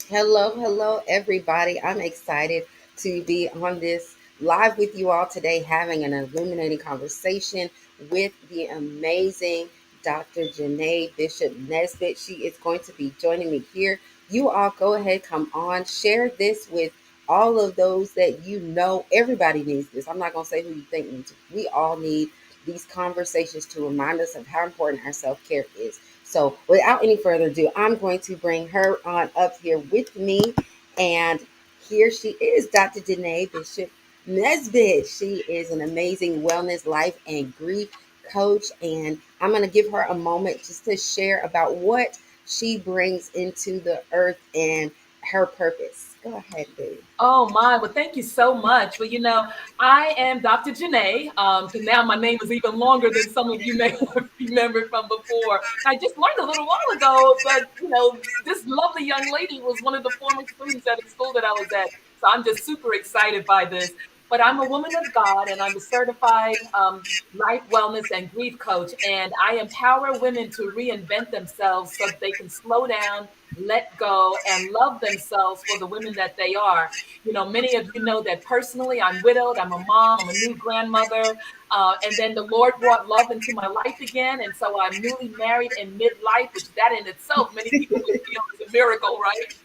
Hello, hello, everybody. I'm excited to be on this live with you all today, having an illuminating conversation with the amazing Dr. Janae Bishop Nesbitt. She is going to be joining me here. You all go ahead, come on, share this with all of those that you know. Everybody needs this. I'm not going to say who you think needs it. We all need these conversations to remind us of how important our self care is. So, without any further ado, I'm going to bring her on up here with me. And here she is, Dr. Danae Bishop Nesbitt. She is an amazing wellness, life, and grief coach. And I'm going to give her a moment just to share about what she brings into the earth and her purpose. Go ahead, baby. Oh my, well, thank you so much. Well, I am Dr. Janae, because now my name is even longer than some of you may have remembered from before. I just learned a little while ago that, this lovely young lady was one of the former students at a school that I was at. So I'm just super excited by this. But I'm a woman of God and I'm a certified life, wellness, and grief coach. And I empower women to reinvent themselves so that they can slow down, let go, and love themselves for the women that they are. Many of you know that personally, I'm widowed, I'm a mom, I'm a new grandmother. And then the Lord brought love into my life again. And so I'm newly married in midlife, which that in itself, many people would feel is a miracle, right?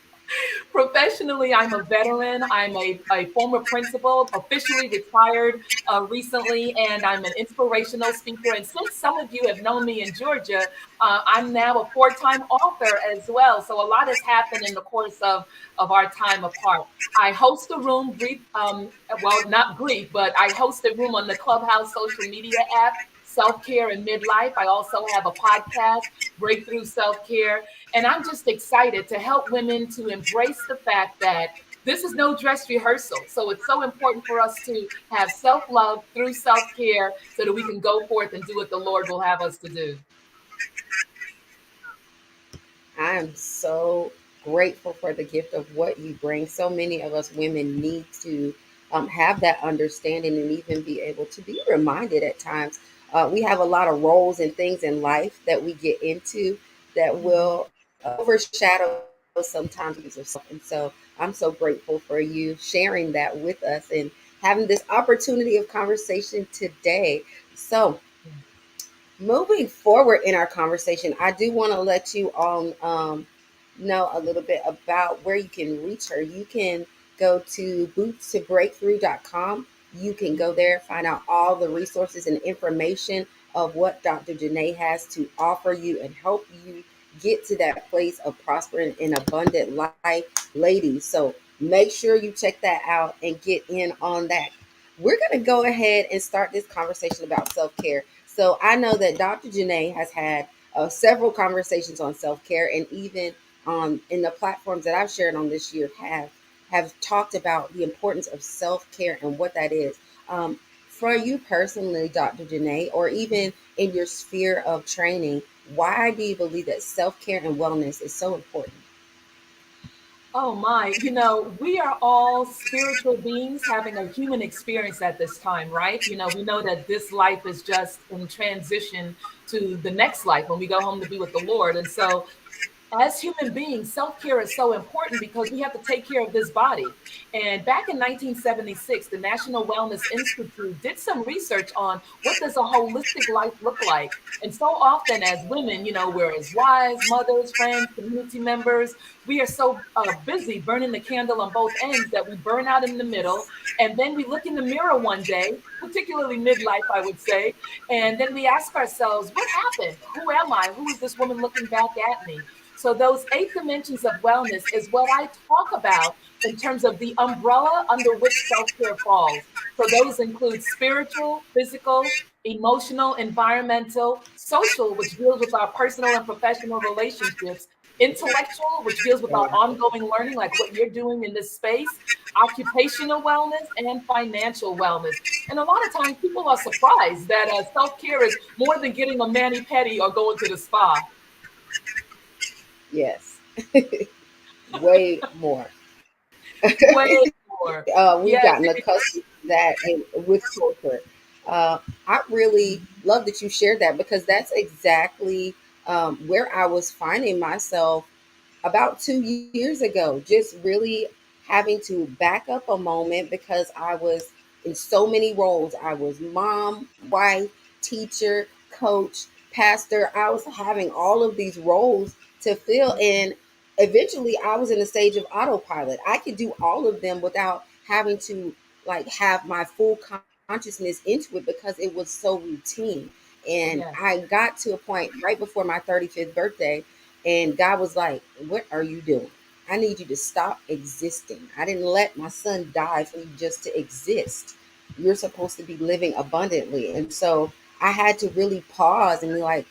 Professionally, I'm a veteran. I'm a former principal, officially retired recently, and I'm an inspirational speaker. And since some of you have known me in Georgia, I'm now a four-time author as well. So a lot has happened in the course of our time apart. I host a room, well, not brief, but I host a room on the Clubhouse social media app, Self Care and Midlife. I also have a podcast, Breakthrough Self Care. And I'm just excited to help women to embrace the fact that this is no dress rehearsal. So it's so important for us to have self love through self care so that we can go forth and do what the Lord will have us to do. I am so grateful for the gift of what you bring. So many of us women need to have that understanding and even be able to be reminded at times. We have a lot of roles and things in life that we get into that will overshadow sometimes of self. And so I'm so grateful for you sharing that with us and having this opportunity of conversation today. So, moving forward in our conversation, I do want to let you all know a little bit about where you can reach her. You can go to bootstobreakthrough.com. You can go there, find out all the resources and information of what Dr. Janae has to offer you and help you get to that place of prospering and abundant life, ladies. So make sure you check that out and get in on that. We're going to go ahead and start this conversation about self care. So I know that Dr. Janae has had several conversations on self care, and even in the platforms that I've shared on this year have talked about the importance of self care and what that is. For you personally, Dr. Janae, or even in your sphere of training, why do you believe that self care and wellness is so important? Oh my, we are all spiritual beings having a human experience at this time, right? We know that this life is just in transition to the next life when we go home to be with the Lord. And so as human beings, self care is so important because we have to take care of this body. And back in 1976, the National Wellness Institute did some research on what does a holistic life look like. And so often, as women, we're as wives, mothers, friends, community members. We are so busy burning the candle on both ends that we burn out in the middle. And then we look in the mirror one day, particularly midlife, I would say, and then we ask ourselves, what happened? Who am I? Who is this woman looking back at me? So, those eight dimensions of wellness is what I talk about in terms of the umbrella under which self care falls. So, those include spiritual, physical, emotional, environmental, social, which deals with our personal and professional relationships, intellectual, which deals with our ongoing learning, like what you're doing in this space, occupational wellness, and financial wellness. And a lot of times people are surprised that self care is more than getting a mani pedi or going to the spa. Yes, way more. Way more. We've Yes. gotten accustomed to that and with corporate. I really love that you shared that because that's exactly where I was finding myself about 2 years ago, just really having to back up a moment because I was in so many roles. I was mom, wife, teacher, coach, pastor. I was having all of these roles to fill. And eventually I was in a stage of autopilot. I could do all of them without having to like have my full consciousness into it because it was so routine. And Yes. I got to a point right before my 35th birthday, and God was like, "What are you doing? I need you to stop existing. I didn't let my son die for you just to exist. You're supposed to be living abundantly." And so I had to really pause and be like,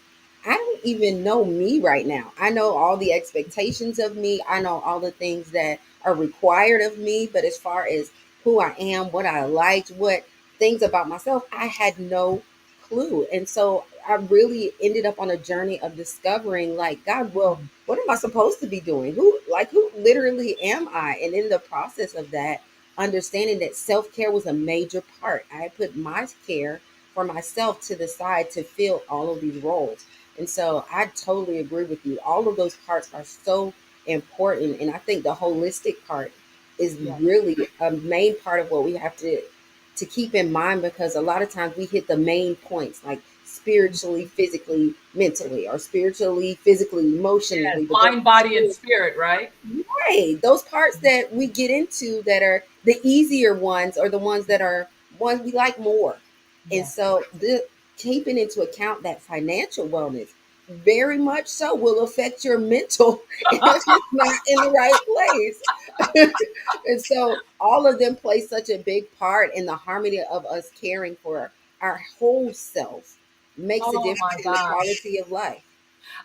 I don't even know me right now. I know all the expectations of me, I know all the things that are required of me, but as far as who I am, what I liked, what things about myself, I had no clue. And so I really ended up on a journey of discovering, like, God, well, Mm. what am I supposed to be doing? Who literally am I? And in the process of that, understanding that self care was a major part. I had put my care for myself to the side to fill all of these roles. And so I totally agree with you. All of those parts are so important. And I think the holistic part is Yes. really a main part of what we have to keep in mind, because a lot of times we hit the main points like spiritually, physically, mentally, or spiritually, physically, Yes. emotionally. But Mind, body, and spirit, right? right, those parts that we get into that are the easier ones are the ones that are ones we like more. And Yes. so the keeping into account that financial wellness very much so will affect your mental if it's not in the right place. And so all of them play such a big part in the harmony of us caring for our whole self, makes a Oh difference my in the God. quality of life.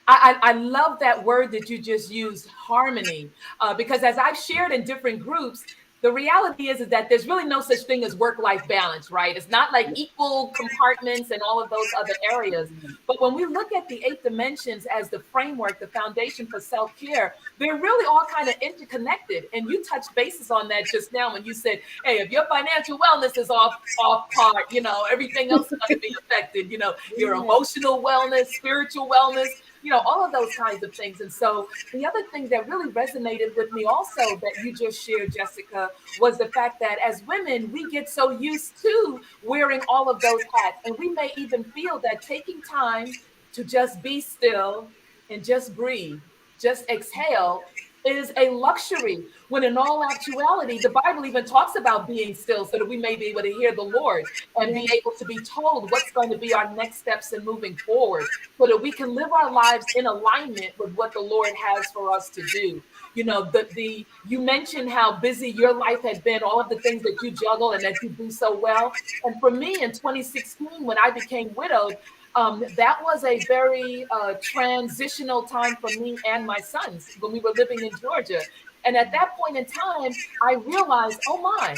I love that word that you just used, harmony, because as I've shared in different groups, the reality is that there's really no such thing as work-life balance, right? It's not like equal compartments and all of those other areas. But when we look at the eight dimensions as the framework, the foundation for self-care, they're really all kind of interconnected. And you touched bases on that just now when you said, hey, if your financial wellness is off part, everything else is going to be affected, your Yeah. emotional wellness, spiritual wellness, all of those kinds of things. And so the other thing that really resonated with me also that you just shared, Jessica, was the fact that as women, we get so used to wearing all of those hats. And we may even feel that taking time to just be still and just breathe, just exhale is a luxury, when in all actuality, the Bible even talks about being still so that we may be able to hear the Lord and be Yes. able to be told what's going to be our next steps in moving forward, so that we can live our lives in alignment with what the Lord has for us to do. The you mentioned how busy your life had been, all of the things that you juggle and that you do so well. And for me in 2016, when I became widowed, that was a very transitional time for me and my sons when we were living in Georgia. And at that point in time, I realized, oh my,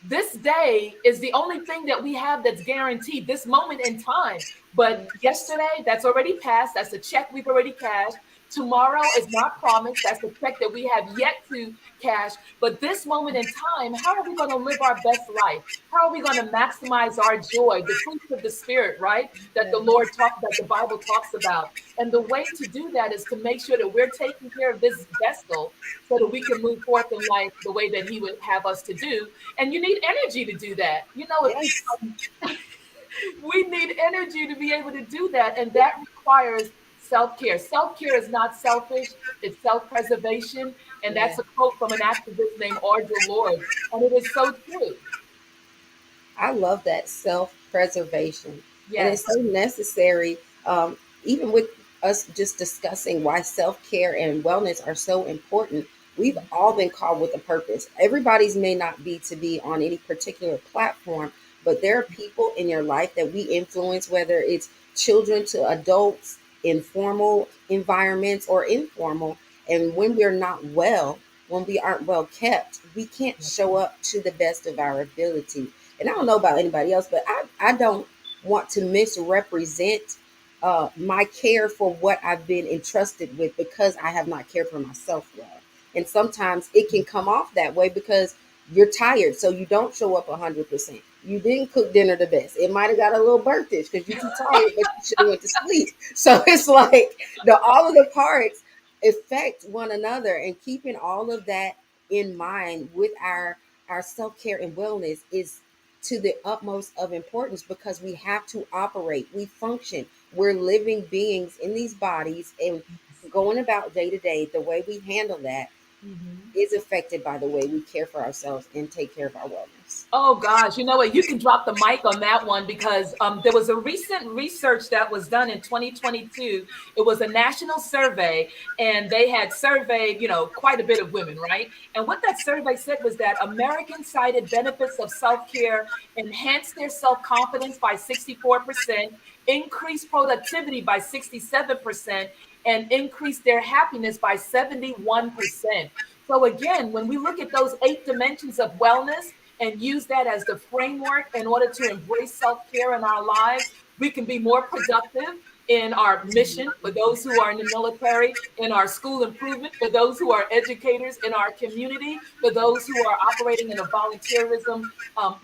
this day is the only thing that we have that's guaranteed, this moment in time. But yesterday, that's already passed. That's a check we've already cashed. Tomorrow is not promised. That's a check that we have yet to cash. But this moment in time, how are we going to live our best life? How are we going to maximize our joy, the fruits of the spirit, right? That the Yes. Lord talks, that the Bible talks about. And the way to do that is to make sure that we're taking care of this vessel so that we can move forth in life the way that He would have us to do. And you need energy to do that. Yes. We need energy to be able to do that. And that requires self care. Self care is not selfish, it's self preservation. And Yeah. that's a quote from an activist named Audre Lorde. And it is so true. I love that self preservation, and Yes. it's so necessary. Even with us just discussing why self care and wellness are so important, we've all been called with a purpose. Everybody's may not be to be on any particular platform, but there are people in your life that we influence, whether it's children to adults, in formal environments or informal. And when we're not well, when we aren't well kept, we can't show up to the best of our ability. And I don't know about anybody else, but I don't want to misrepresent my care for what I've been entrusted with because I have not cared for myself well. And sometimes it can come off that way because you're tired, so you don't show up 100%. You didn't cook dinner the best. It might have got a little burnt because you're too tired, but you should have went to sleep. So it's like all of the parts. affect one another, and keeping all of that in mind with our self-care and wellness is to the utmost of importance, because we have to operate, we function, we're living beings in these bodies, and Yes. going about day to day, the way we handle that Mhm. is affected by the way we care for ourselves and take care of our wellness. Oh gosh, you know what? You can drop the mic on that one because there was a recent research that was done in 2022. It was a national survey, and they had surveyed, quite a bit of women, right? And what that survey said was that Americans cited benefits of self-care enhanced their self-confidence by 64%, increased productivity by 67%, and increased their happiness by 71%. So again, when we look at those 8 dimensions of wellness and use that as the framework in order to embrace self-care in our lives, we can be more productive in our mission for those who are in the military, in our school improvement, for those who are educators in our community, for those who are operating in a volunteerism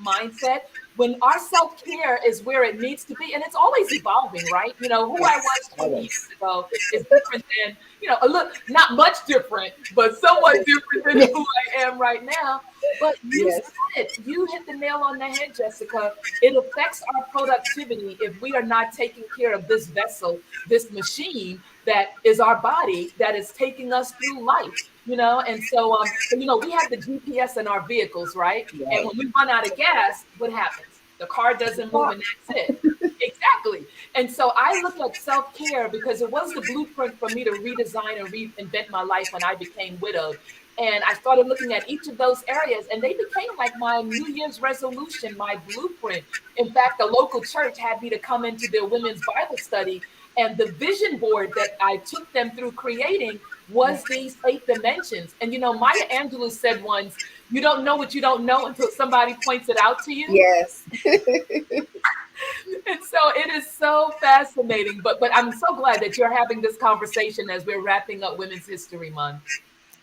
mindset. When our self-care is where it needs to be, and it's always evolving, right? Who I Yes, was 20 years always. ago is different than, a little, not much different, but somewhat different than who I am right now. But you Yes, said it. You hit the nail on the head, Jessica. It affects our productivity if we are not taking care of this vessel, this machine that is our body that is taking us through life. And so we have the GPS in our vehicles, right? And right. when we run out of gas, what happens? The car doesn't move, and that's it. Exactly. And so I look at self care because it was the blueprint for me to redesign and reinvent my life when I became widowed. And I started looking at each of those areas, and they became like my New Year's resolution, my blueprint. In fact, the local church had me to come into their women's Bible study. And the vision board that I took them through creating was these 8 dimensions. And Maya Angelou said once, "You don't know what you don't know until somebody points it out to you." Yes. And so it is so fascinating. But I'm so glad that you're having this conversation as we're wrapping up Women's History Month.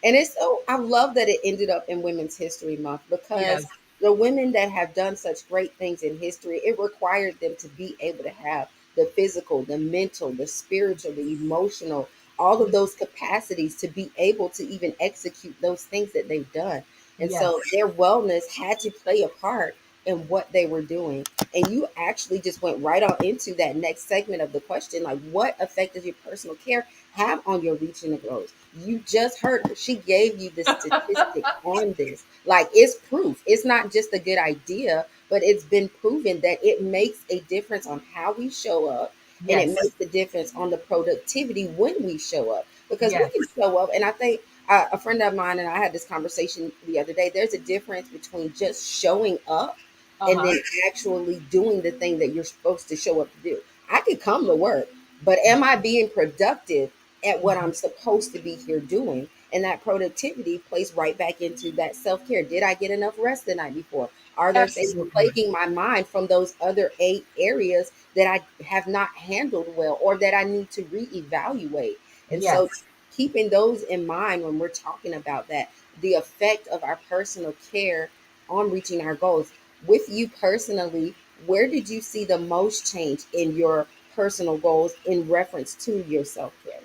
And it's so, I love that it ended up in Women's History Month, because Yes. the women that have done such great things in history, it required them to be able to have the physical, the mental, the spiritual, the emotional, all of those capacities to be able to even execute those things that they've done. And so Yes. their wellness had to play a part in what they were doing. And you actually just went right on into that next segment of the question, like, what effect does your personal care have on your reaching the goals? You just heard her. She gave you the statistic on this. Like, it's proof. It's not just a good idea, but it's been proven that it makes a difference on how we show up, and it Yes. makes a difference on the productivity when we show up. Because we can Yes. show up, and I think a friend of mine and I had this conversation the other day. There's a difference between just showing up and Uh-huh. then actually doing the thing that you're supposed to show up to do. I could come to work, but am I being productive at what I'm supposed to be here doing? And that productivity plays right back into that self care. Did I get enough rest the night before? Are there things Absolutely. plaguing my mind from those other 8 areas that I have not handled well, or that I need to reevaluate? And so, Yes. keeping those in mind when we're talking about that, the effect of our personal care on reaching our goals. With you personally, where did you see the most change in your personal goals in reference to your self care?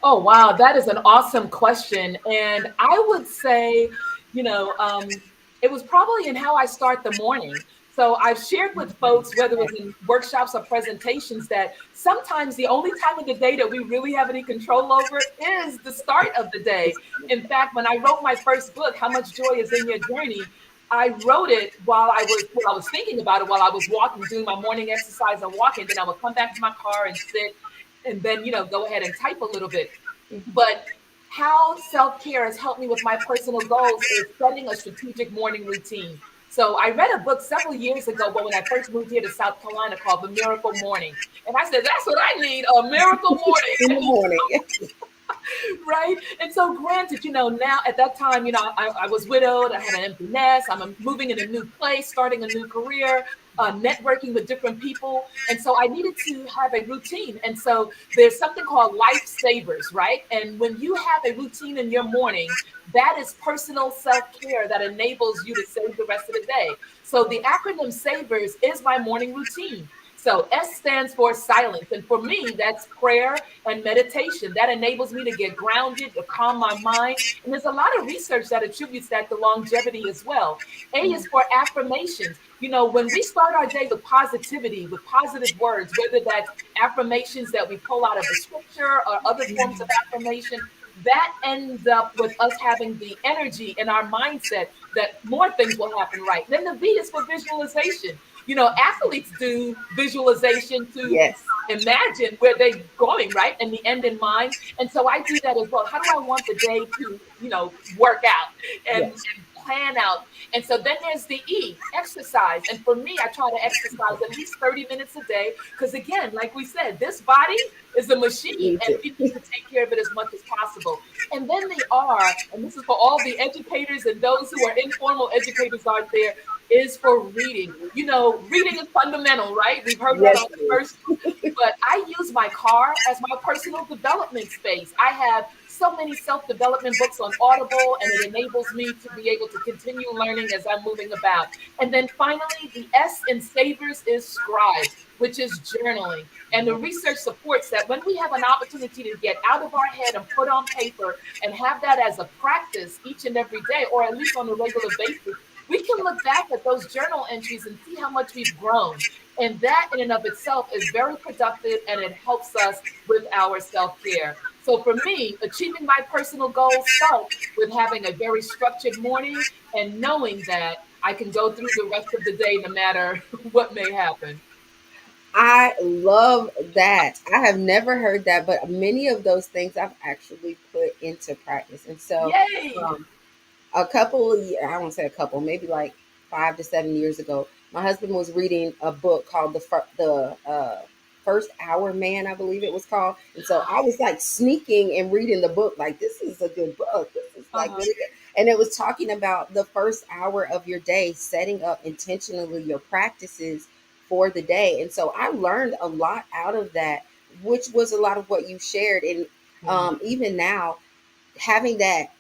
Oh, wow. That is an awesome question. And I would say, it was probably in how I start the morning. So I've shared with folks, whether it was in workshops or presentations, that sometimes the only time of the day that we really have any control over is the start of the day. In fact, when I wrote my first book, How Much Joy is in Your Journey, I wrote it while I was thinking about it while I was walking, doing my morning exercise and walking. Then I would come back to my car and sit and then go ahead and type a little bit. But how self-care has helped me with my personal goals is setting a strategic morning routine. So I read a book several years ago, but when I first moved here to South Carolina, called The Miracle Morning. And I said, that's what I need, a miracle In the morning. morning. Right? And so, granted, now at that time, I was widowed, I had an empty nest, I'm moving in a new place, starting a new career, networking with different people. And so I needed to have a routine. And so there's something called lifesavers, right? And when you have a routine in your morning, that is personal self care that enables you to save the rest of the day. So the acronym SAVERS is my morning routine. So S stands for silence. And for me, that's prayer and meditation. That enables me to get grounded, to calm my mind. And there's a lot of research that attributes that to longevity as well. A is for affirmations. You know, when we start our day with positivity, with positive words, whether that's affirmations that we pull out of a scripture or other forms of affirmation, that ends up with us having the energy in our mindset that more things will happen right. Then the V is for visualization. You know, athletes do visualization to Yes. imagine where they're going, right? And the end in mind. And so I do that as well. How do I want the day to, work out and, Yes. and plan out? And so then there's the E, exercise. And for me, I try to exercise at least 30 minutes a day. Because again, like we said, this body is a machine Needs and it. we need to take care of it as much as possible. And then the R, and this is for all the educators and those who are informal educators out there, is for reading. You know, reading is fundamental, right? We've heard that Yes, on it is. commercials, but I use my car as my personal development space. I have so many self development books on Audible, and it enables me to be able to continue learning as I'm moving about. And then finally, the S in Savers is scribe, which is journaling. And the research supports that when we have an opportunity to get out of our head and put on paper and have that as a practice each and every day, or at least on a regular basis, we can look back at those journal entries and see how much we've grown. And that in and of itself is very productive and it helps us with our self care. So for me, achieving my personal goals starts with having a very structured morning and knowing that I can go through the rest of the day no matter what may happen. I love that. I have never heard that, but many of those things I've actually put into practice. And so, Yay! um, a couple of years, I won't say a couple, maybe like 5 to 7 years ago, my husband was reading a book called the First Hour Man, I believe it was called. And so I was like sneaking and reading the book, like this is a good book. This is like Uh-huh. really good. And it was talking about the first hour of your day, setting up intentionally your practices for the day. And so I learned a lot out of that, which was a lot of what you shared. And Yeah. even now, having that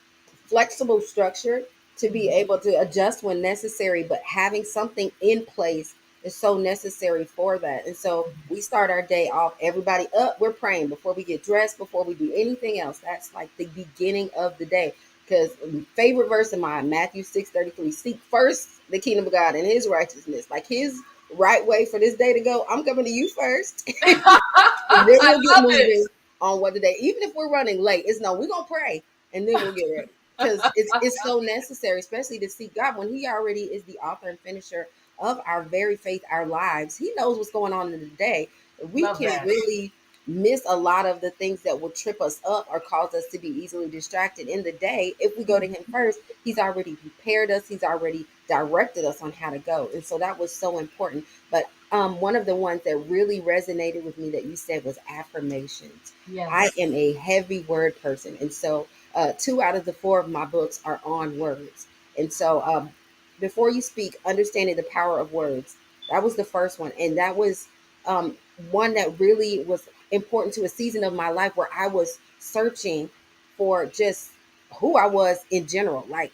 flexible structure to be Mhm. able to adjust when necessary, but having something in place is so necessary for that. And so Mhm. we start our day off, everybody up, we're praying before we get dressed, before we do anything else. That's like the beginning of the day. Because favorite verse of mine, Matthew 6:33, seek first the kingdom of God and his righteousness, like his right way for this day to go. I'm coming to you first. And then I we'll get love it. moving on what the day. Even if we're running late, it's no, we're gonna pray and then we'll get ready. Because it's so necessary, especially to seek God when He already is the author and finisher of our very faith, our lives. He knows what's going on in the day. We Love can that. really miss a lot of the things that will trip us up or cause us to be easily distracted in the day. If we go to Him first, He's already prepared us, He's already directed us on how to go. And so that was so important. But one of the ones that really resonated with me that you said was affirmations. I Yes. am a heavy word person. And so 2 out of the 4 of my books are on words. And so before you speak, understanding the power of words. That was the first one. And that was um, one that really was important to a season of my life where I was searching for just who I was in general. Like,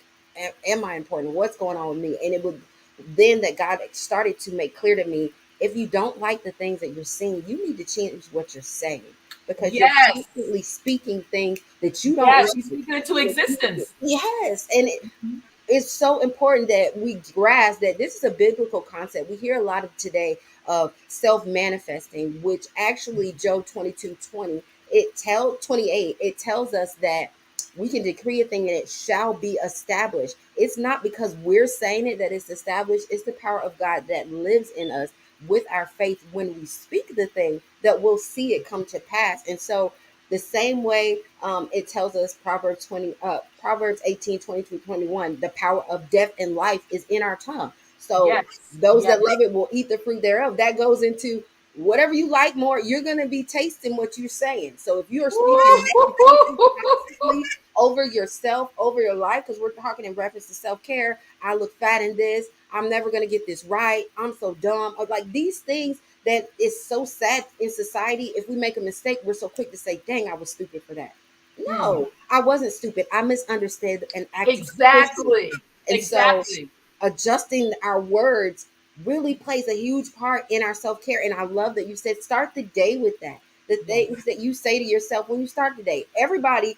am I important? What's going on with me? And it was then that God started to make clear to me, if you don't like the things that you're seeing, you need to change what you're saying because you're Yes. constantly speaking things that you don't Yes. You like. speak it into existence. Yes, and Mhm. it's so important that we grasp that this is a biblical concept. We hear a lot of today of self manifesting, which actually Job 22:20, it tell 28, it tells us that we can decree a thing and it shall be established. It's not because we're saying it that it's established, it's the power of God that lives in us with our faith when we speak the thing that we'll see it come to pass. And so the same way it tells us Proverbs 18:20-21, the power of death and life is in our tongue. So Yes. those that Yes. love it will eat the fruit thereof. That goes into whatever you like more, you're going to be tasting what you're saying. So if you are speaking negativity constantly over yourself, over your life, because we're talking in reference to self-care, I look fat in this, I'm never going to get this right, I'm so dumb, or like these things that is so sad in society. If we make a mistake, we're so quick to say, dang, I was stupid for that. Mm. No, I wasn't stupid. I misunderstood and acted foolishly. Exactly. And so Exactly. adjusting our words really plays a huge part in our self-care. And I love that you said start the day with that. The things Yes. that you say to yourself when you start the day. Everybody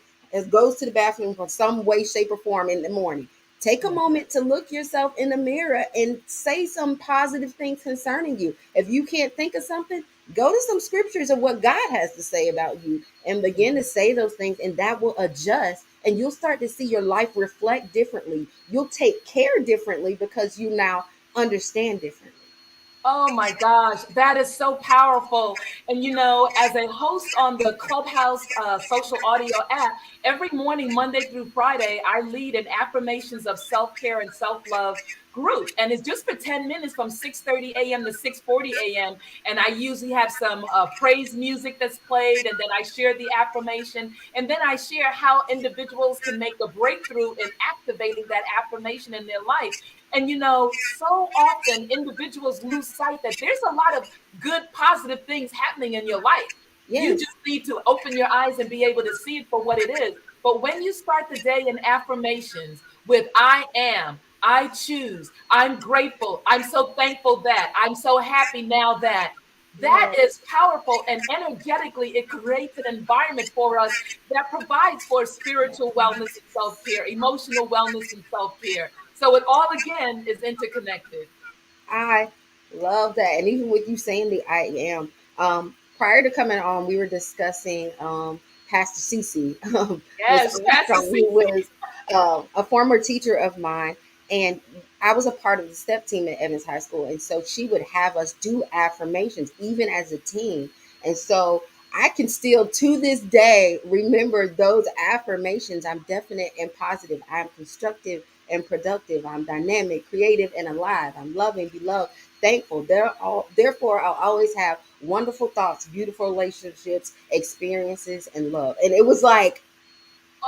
goes to the bathroom for some way, shape, or form in the morning. Take a Yes. moment to look yourself in the mirror and say some positive things concerning you. If you can't think of something, go to some scriptures of what God has to say about you and begin to say those things, and that will adjust. And you'll start to see your life reflect differently. You'll take care differently because you now understand differently. Oh my gosh, that is so powerful. And as a host on the Clubhouse social audio app, every morning, Monday through Friday, I lead an affirmations of self-care and self-love group. And it's just for 10 minutes from 6:30 a.m. to 6:40 a.m. And I usually have some praise music that's played, and then I share the affirmation, and then I share how individuals can make a breakthrough in activating that affirmation in their life. And so often individuals lose sight that there's a lot of good, positive things happening in your life. You Yes, just need to open your eyes and be able to see it for what it is. But when you start the day in affirmations with I am, I choose, I'm grateful, I'm so thankful that, I'm so happy now that, that yes, is powerful. And energetically, it creates an environment for us that provides for spiritual wellness and self care, emotional wellness and self care. So it all again is interconnected. I love that. And even with you saying the I am, prior to coming on, we were discussing Pastor Cece, Miss Yes, Pastor Armstrong, who Cece. was a former teacher of mine. And I was a part of the step team at Evans High School. And so she would have us do affirmations, even as a team. And so I can still, to this day, remember those affirmations. I'm definite and positive. I'm constructive and productive. I'm dynamic, creative, and alive. I'm loving, beloved, thankful. Therefore, I'll always have wonderful thoughts, beautiful relationships, experiences, and love. And it was like,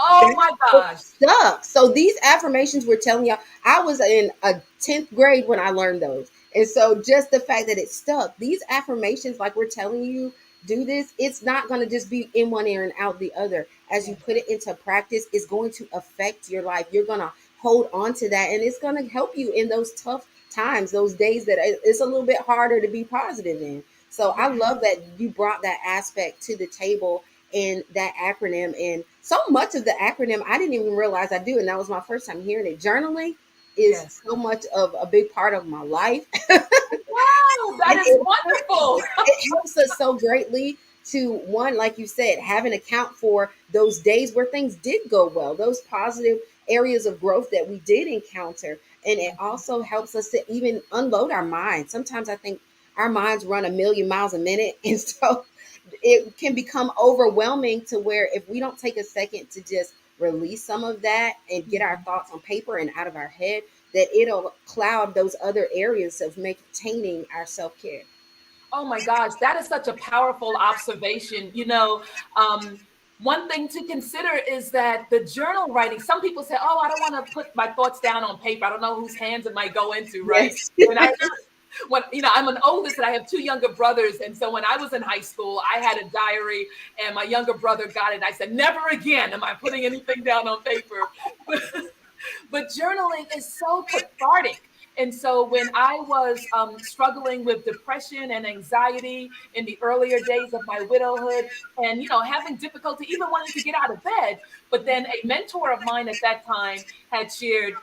Oh that my it gosh. stuck. So these affirmations were telling y'all, I was in a 10th grade when I learned those. And so just the fact that it stuck, these affirmations, like we're telling you, do this, it's not going to just be in one ear and out the other. As you Yes. put it into practice, it's going to affect your life. You're going to hold on to that, and it's going to help you in those tough times, those days that it's a little bit harder to be positive in. So I Yes. love that you brought that aspect to the table in that acronym. And so much of the acronym I didn't even realize I do. And that was my first time hearing it. Journaling is Yes. so much of a big part of my life. Wow, that it, is it, wonderful. it helps us so greatly to, one, like you said, have an account for those days where things did go well, those positive areas of growth that we did encounter. And it also helps us to even unload our minds. Sometimes I think our minds run a million miles a minute. And so it can become overwhelming to where if we don't take a second to just release some of that and get our thoughts on paper and out of our head, that it'll cloud those other areas of maintaining our self-care. Oh my gosh, that is such a powerful observation. One thing to consider is that the journal writing, some people say, oh, I don't want to put my thoughts down on paper. I don't know whose hands it might go into, right? Yes. And I when I'm an oldest and I have two younger brothers, and so when I was in high school, I had a diary, and my younger brother got it. And I said, never again am I putting anything down on paper. But journaling is so cathartic. And so when I was struggling with depression and anxiety in the earlier days of my widowhood, and having difficulty even wanting to get out of bed, but then a mentor of mine at that time had shared,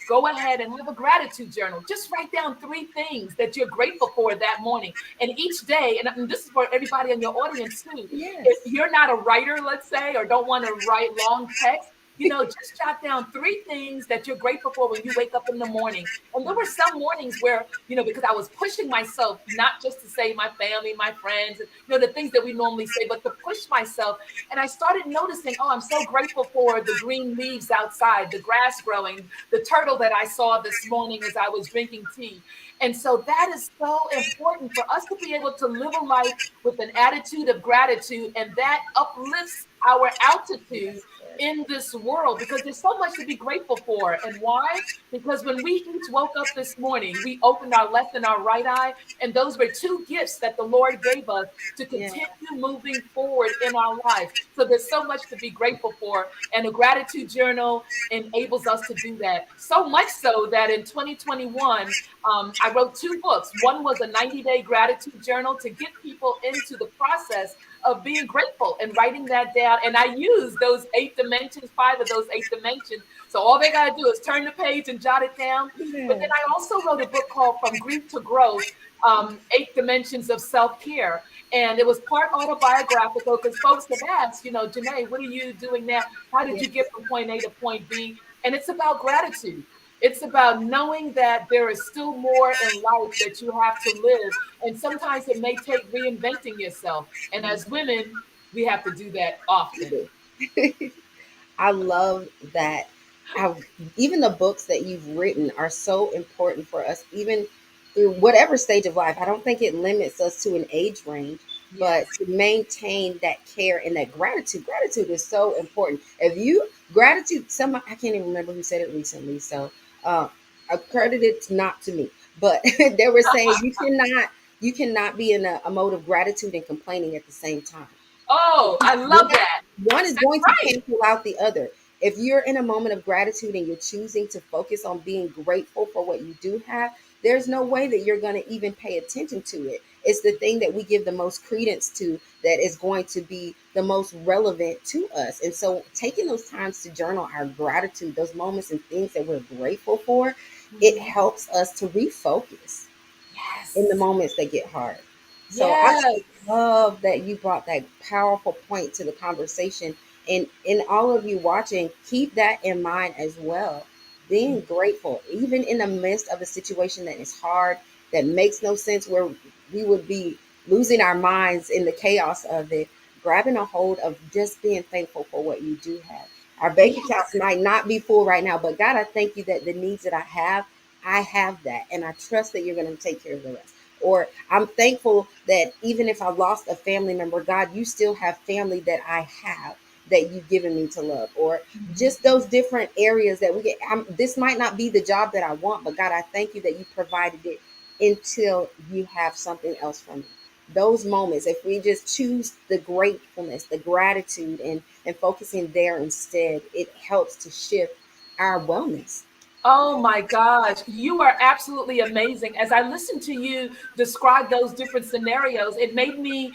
go ahead and have a gratitude journal. Just write down three things that you're grateful for that morning. And each day, and this is for everybody in your audience too, if Yes. you're not a writer, let's say, or don't want to write long text, just jot down three things that you're grateful for when you wake up in the morning. And there were some mornings where, because I was pushing myself, not just to say my family, my friends, the things that we normally say, but to push myself. And I started noticing, oh, I'm so grateful for the green leaves outside, the grass growing, the turtle that I saw this morning as I was drinking tea. And so that is so important for us to be able to live a life with an attitude of gratitude, and that uplifts our altitude in this world, because there's so much to be grateful for. And why? Because when we each woke up this morning, we opened our left and our right eye, and those were two gifts that the Lord gave us to Yeah. continue moving forward in our life. So there's so much to be grateful for. And a gratitude journal enables us to do that. So much so that in 2021, I wrote two books. One was a 90-day gratitude journal to get people into the process of being grateful and writing that down. And I use those 8 dimensions, 5 of those 8 dimensions. So all they got to do is turn the page and jot it down. But then Yeah. I also wrote a book called From Grief to Growth, 8 dimensions of self-care. And it was part autobiographical because folks have asked, Janae, what are you doing now? How did Yeah. you get from point A to point B? And it's about gratitude. It's about knowing that there is still more in life that you have to live. And sometimes it may take reinventing yourself. And as women, we have to do that often. I love that. I, even the books that you've written are so important for us, even through whatever stage of life. I don't think it limits us to an age range, but Yes. to maintain that care and that gratitude. Gratitude is so important. If you gratitude, some I can't even remember who said it recently, so uh, I credit it not to me, but they were saying you cannot be in a mode of gratitude and complaining at the same time. Oh, I one, love that. one is That's going to right. cancel out the other. If you're in a moment of gratitude and you're choosing to focus on being grateful for what you do have, there's no way that you're going to even pay attention to it. It's the thing that we give the most credence to that is going to be the most relevant to us. And so, taking those times to journal our gratitude, those moments and things that we're grateful for, it Mhm. helps us to refocus in the Yes. moments that get hard. So I Yes. love that you brought that powerful point to the conversation. And in all of you watching, keep that in mind as well. Being grateful, even in the midst of a situation that is hard, that makes no sense, where we would be losing our minds in the chaos of it, grabbing a hold of just being thankful for what you do have. Our bank accounts Yes. might not be full right now, but God, I thank you that the needs that I have that. And I trust that you're going to take care of the rest. Or I'm thankful that even if I lost a family member, God, you still have family that I have that you've given me to love. Or Mhm. just those different areas that we get. This might not be the job that I want, but God, I thank you that you provided it until you have something else for me. Those moments, if we just choose the gratefulness, the gratitude, and focusing there instead, it helps to shift our wellness. Oh my gosh, you are absolutely amazing. As I listened to you describe those different scenarios, it made me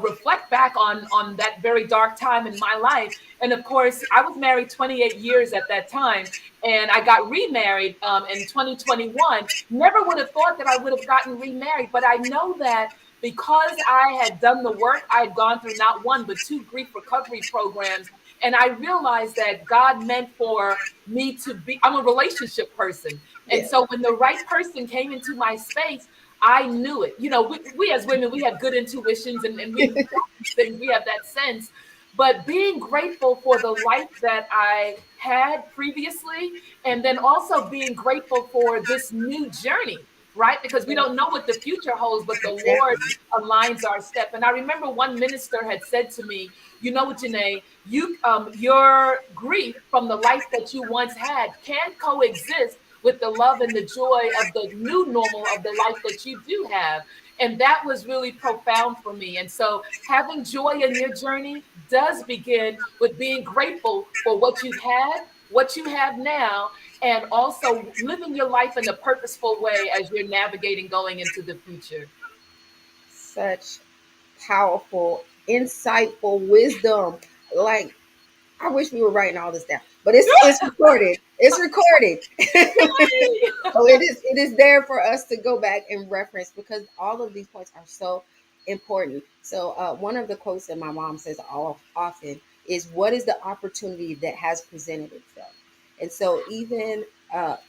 reflect back on that very dark time in my life. And of course, I was married 28 years at that time, and I got remarried in 2021. Never would have thought that I would have gotten remarried, but I know that because I had done the work, I had gone through not one, but two grief recovery programs. And I realized that God meant for me to be, I'm a relationship person. And Yeah. so when the right person came into my space, I knew it. We as women, we have good intuitions, and we got these things, we have that sense. But being grateful for the life that I had previously, and then also being grateful for this new journey, right? Because we don't know what the future holds, but the Lord Exactly. aligns our step. And I remember one minister had said to me, you know what, Janae, your grief from the life that you once had can coexist with the love and the joy of the new normal of the life that you do have. And that was really profound for me. And so having joy in your journey does begin with being grateful for what you've had, what you have now, and also living your life in a purposeful way as you're navigating going into the future. Such powerful, insightful wisdom. Like, I wish we were writing all this down, but it's recorded. It's recorded. So it is there for us to go back and reference because all of these points are so important. So one of the quotes that my mom says all often is, "What is the opportunity that has presented itself?" And so even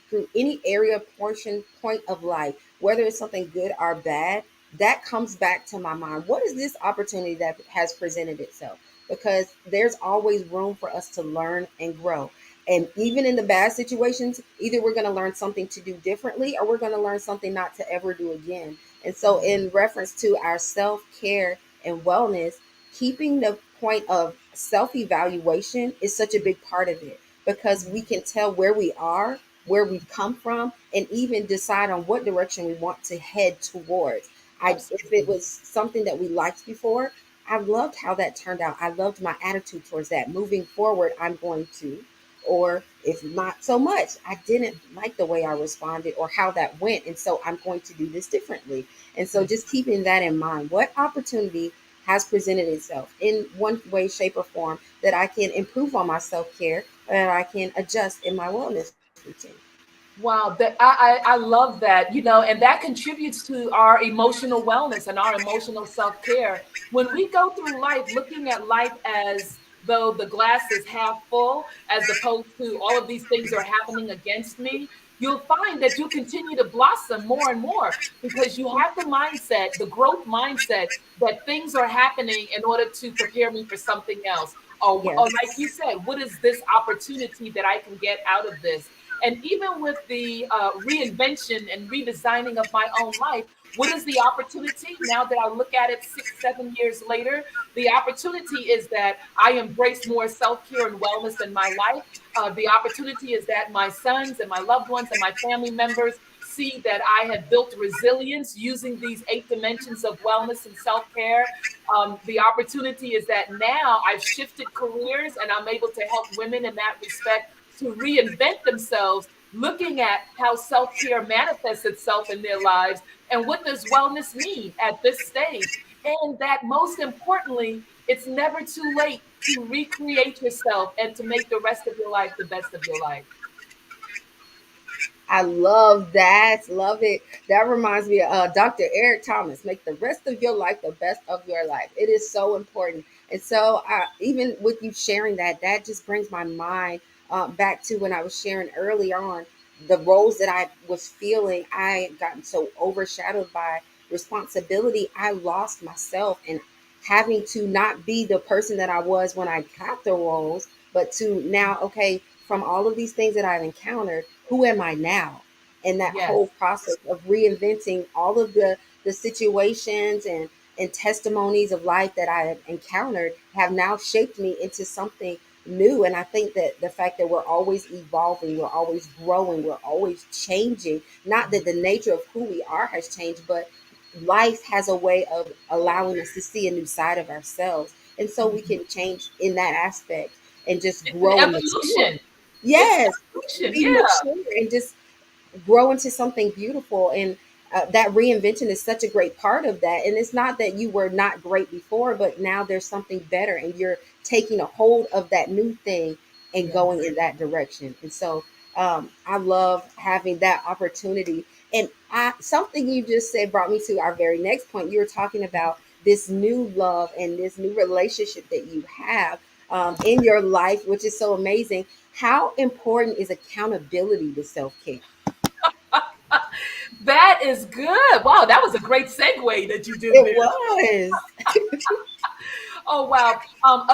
through any area, portion, point of life, whether it's something good or bad, that comes back to my mind. What is this opportunity that has presented itself? Because there's always room for us to learn and grow. And even in the bad situations, either we're going to learn something to do differently or we're going to learn something not to ever do again. And so, in reference to our self care and wellness, keeping the point of self evaluation is such a big part of it because we can tell where we are, where we've come from, and even decide on what direction we want to head towards. If it Absolutely. was something that we liked before, I loved how that turned out. I loved my attitude towards that. Moving forward, I'm going to, or if not so much, I didn't like the way I responded or how that went. And so I'm going to do this differently. And so just keeping that in mind, what opportunity has presented itself in one way, shape, or form that I can improve on my self care, that I can adjust in my wellness routine. Wow, that I love that, and that contributes to our emotional wellness and our emotional self-care. When we go through life looking at life as though the glass is half full, as opposed to all of these things are happening against me, you'll find that you continue to blossom more and more because you have the mindset, the growth mindset, that things are happening in order to prepare me for something else. Or like you Yes. said, what is this opportunity that I can get out of this? And even with the reinvention and redesigning of my own life, what is the opportunity now that I look at it 6, 7 years later? The opportunity is that I embrace more self care and wellness in my life. The opportunity is that my sons and my loved ones and my family members see that I have built resilience using these 8 dimensions of wellness and self care. The opportunity is that now I've shifted careers and I'm able to help women in that respect to reinvent themselves, looking at how self care manifests itself in their lives and what does wellness mean at this stage. And that most importantly, it's never too late to recreate yourself and to make the rest of your life the best of your life. I love that. Love it. That reminds me of Dr. Eric Thomas. Make the rest of your life the best of your life. It is so important. And so, even with you sharing that, that just brings my mind back to when I was sharing early on the roles that I was feeling. I had gotten so overshadowed by responsibility. I lost myself and having to not be the person that I was when I got the roles, but to now, okay, from all of these things that I've encountered, who am I now? And that Yes. whole process of reinventing all of the situations and testimonies of life that I have encountered have now shaped me into something new. And I think that the fact that we're always evolving, we're always growing, we're always changing, not that the nature of who we are has changed, but life has a way of allowing us to see a new side of ourselves. And so we Mhm. can change in that aspect and just It's an grow and mature. evolution. It's Yes, evolution. be Yeah. mature and just grow into something beautiful. And that reinvention is such a great part of that. And it's not that you were not great before, but now there's something better and you're taking a hold of that new thing and going Yes. in that direction. And so I love having that opportunity. And something you just said brought me to our very next point. You were talking about this new love and this new relationship that you have in your life, which is so amazing. How important is accountability to self care? That is good. Wow, that was a great segue that you did It there. was. Oh, wow.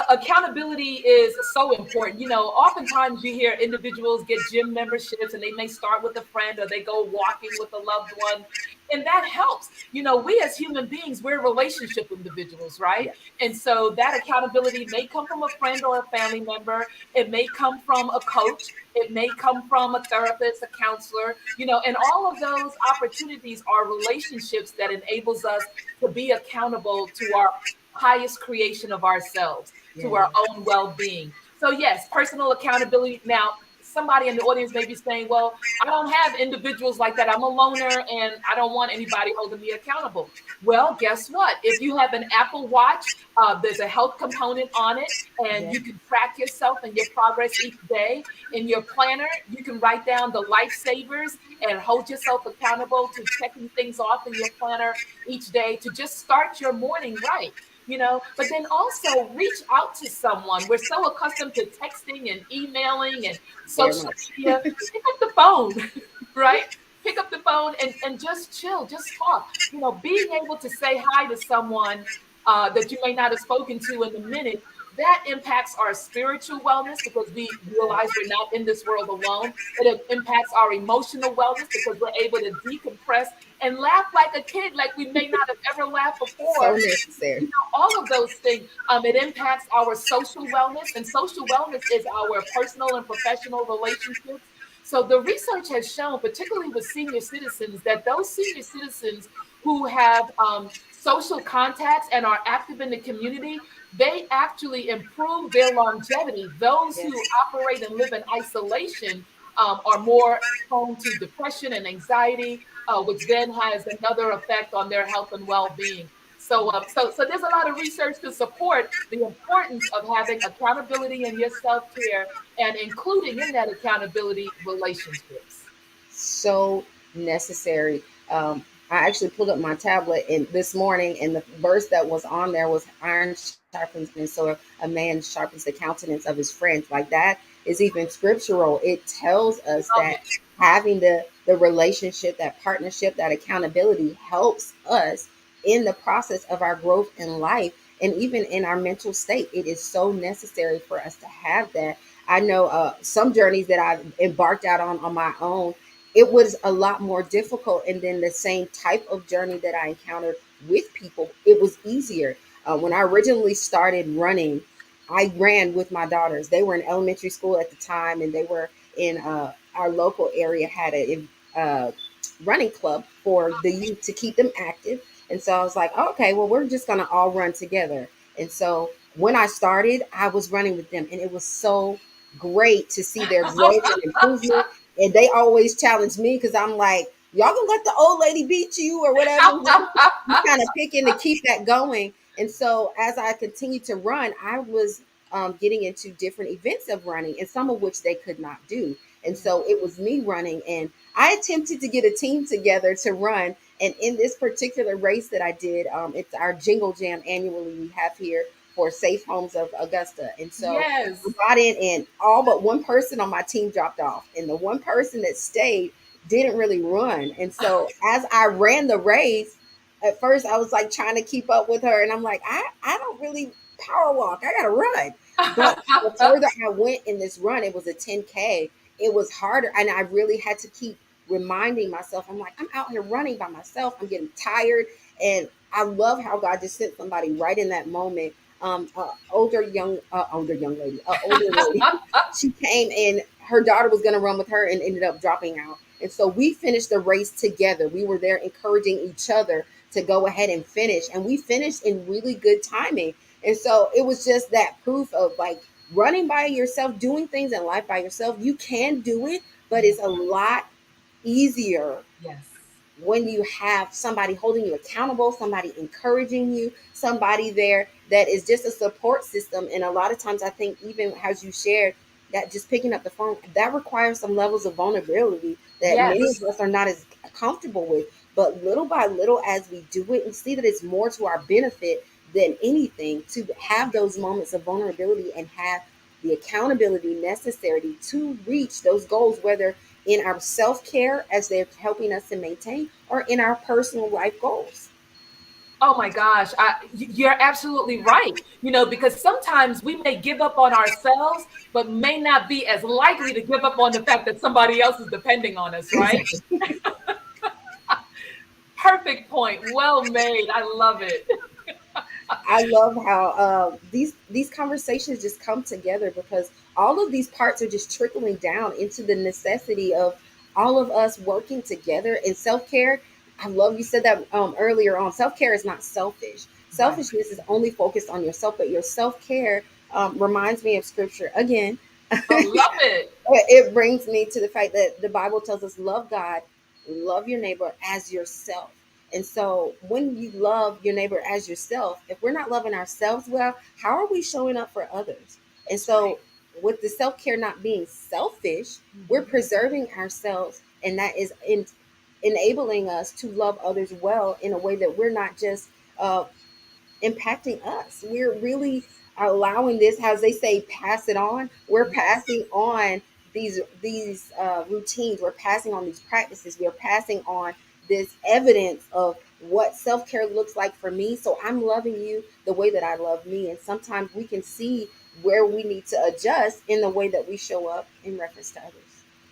Accountability is so important. Oftentimes you hear individuals get gym memberships and they may start with a friend or they go walking with a loved one. And that helps. We as human beings, we're relationship individuals, right? Yeah. And so that accountability may come from a friend or a family member. It may come from a coach. It may come from a therapist, a counselor, and all of those opportunities are relationships that enables us to be accountable to our highest creation of ourselves, to our Yeah. own well-being. So yes, personal accountability. Now, somebody in the audience may be saying, well, I don't have individuals like that. I'm a loner and I don't want anybody holding me accountable. Well, guess what? If you have an Apple Watch, there's a health component on it, and Yeah. you can track yourself and your progress each day. In your planner, you can write down the lifesavers and hold yourself accountable to checking things off in your planner each day to just start your morning right. But then also reach out to someone. We're so accustomed to texting and emailing and Very social much. media. Pick up the phone, right? Pick up the phone and just chill, just talk. Being able to say hi to someone that you may not have spoken to in a minute that impacts our spiritual wellness because we realize we're not in this world alone. It impacts our emotional wellness because we're able to decompress and laugh like a kid, like we may not have ever laughed before. So necessary. All of those things. It impacts our social wellness, and social wellness is our personal and professional relationships. So the research has shown, particularly with senior citizens, that those senior citizens who have social contacts and are active in the community, they actually improve their longevity. Those Yes. who operate and live in isolation are more prone to depression and anxiety, which then has another effect on their health and well-being. So there's a lot of research to support the importance of having accountability in your self-care and including in that accountability relationships. So necessary. I actually pulled up my tablet and this morning, and the verse that was on there was iron sharpens, and so a man sharpens the countenance of his friends. Like that is even scriptural. It tells us Love that it. having the relationship, that partnership, that accountability helps us in the process of our growth in life and even in our mental state. It is so necessary for us to have that. I know some journeys that I've embarked out on my own, it was a lot more difficult. And then the same type of journey that I encountered with people, it was easier. When I originally started running, I ran with my daughters. They were in elementary school at the time, and they were in our local area had a running club for the youth to keep them active. And so I was like, oh, okay, well, we're just going to all run together. And so when I started, I was running with them, and it was so great to see their growth and improvement. And they always challenge me because I'm like, y'all gonna let the old lady beat you or whatever. You kind of picking to keep that going. And so as I continued to run, I was getting into different events of running, and some of which they could not do. And Yeah. so it was me running, and I attempted to get a team together to run. And in this particular race that I did, it's our Jingle Jam annually we have here for Safe Homes of Augusta. And so we Yes. got in, and all but one person on my team dropped off, and the one person that stayed didn't really run. And so as I ran the race, at first I was like trying to keep up with her, and I'm like, I don't really power walk. I gotta run. But the further I went in this run, it was a 10K. It was harder, and I really had to keep reminding myself. I'm like, I'm out here running by myself. I'm getting tired, and I love how God just sent somebody right in that moment. Older young lady, older lady. She came, and her daughter was going to run with her and ended up dropping out. And so we finished the race together. We were there encouraging each other to go ahead and finish, and we finished in really good timing. And so it was just that proof of like running by yourself, doing things in life by yourself. You can do it, but Yeah. it's a lot easier Yes. when you have somebody holding you accountable, somebody encouraging you, somebody there that is just a support system. And a lot of times, I think, even as you shared, that just picking up the phone, that requires some levels of vulnerability that many Yes. of us are not as comfortable with. But little by little, as we do it, we see that it's more to our benefit than anything to have those moments of vulnerability and have the accountability necessary to reach those goals, whether in our self care as they're helping us to maintain, or in our personal life goals. Oh my gosh, you're absolutely right. Because sometimes we may give up on ourselves, but may not be as likely to give up on the fact that somebody else is depending on us, right? Exactly. Perfect point. Well made. I love it. I love how these conversations just come together because all of these parts are just trickling down into the necessity of all of us working together in self care. I love you said that earlier on. Self care is not selfish. Right. Selfishness is only focused on yourself, but your self care reminds me of scripture again. I love it. It brings me to the fact that the Bible tells us love God, love your neighbor as yourself. And so when you love your neighbor as yourself, if we're not loving ourselves well, how are we showing up for others? And That's right. so with the self-care not being selfish, we're Mhm. preserving ourselves, and that is enabling us to love others well in a way that we're not just impacting us. We're really allowing this, as they say, pass it on. We're Yes. passing on these routines. We're passing on these practices. We're passing on this evidence of what self-care looks like for me, so I'm loving you the way that I love me. And sometimes we can see where we need to adjust in the way that we show up in reference to others.